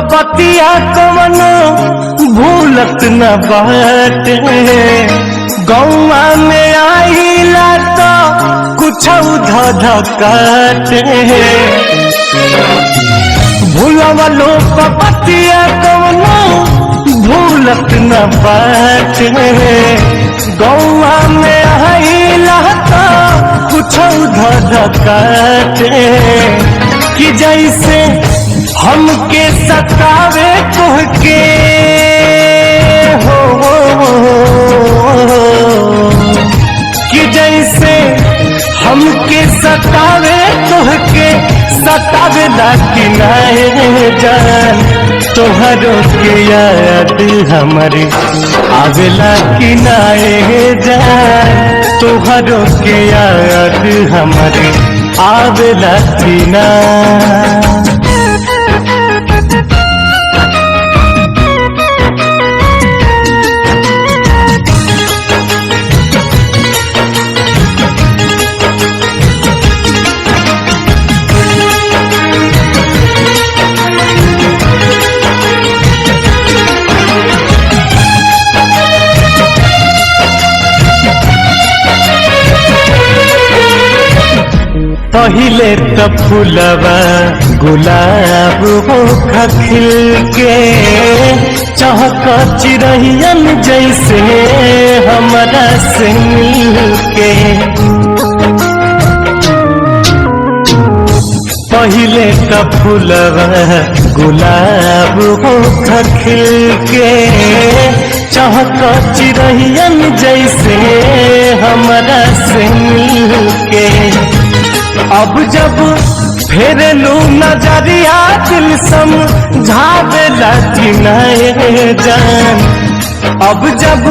बतिया कवनो भूलत न बाटे। गौवा में आइला तो कुछ धधकाटे। भूलवलो बतिया कवनो भूलत न बाटे। गौवा में आइला तो कुछ धधकाटे। कि जैसे हमके सतावे तुहके कि जैसे हमके सतावे तुहके सतावे लाकी नाए जान। तोहरो के याद हमारे आवेला कि नाए जान। तोहरो के याद हमारे आवेला कि ना। पहिले त फूलवा गुलाब हो खिल के चहक चिरहियन जैसे हमरा से मिल के। पहिले त फूलवा गुलाब हो खिल के चहक चिरहियन जैसे हमरा से मिल के। अब जब फेरलू नजरिया दिल समझावेला कि नाए जान। अब जब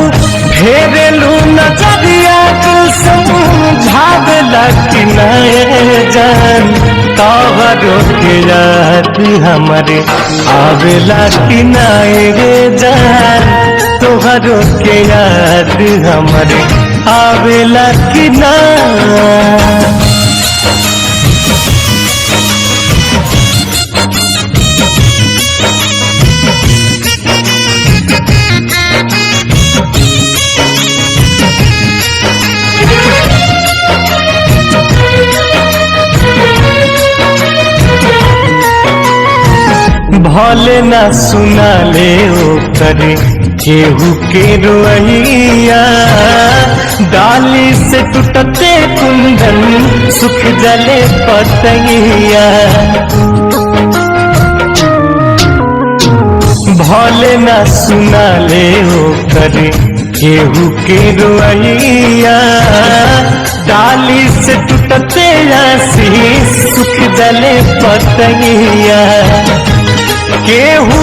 फेरलू नजरिया दिल समझावेला कि नाए जान। तोहरो के याद हमारे आवेला कि नाए जान। तोहरो के याद हमारे आवेला कि ना। भले न सुना ले ओ करे केहू के रोइया। डाली से टूटते कुंदन सुख जले पतैया। भले न सुना ले ओ करे केहू के रोइया। डाली से टूटते आशीष सुख जले पतैया। केहू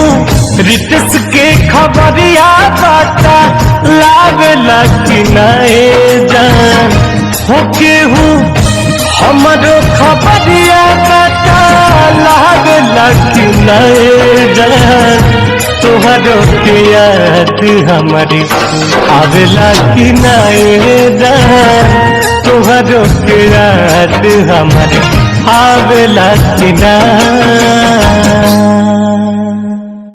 रितस के खबरिया बाता लावेला कि नाए जान। हो केहू हमरो खबरिया बाता लावेला कि नाए जान। तोहरो के याद हमारी आवेला कि नाए जान। तोहरो के याद हमारी आवेला कि ना।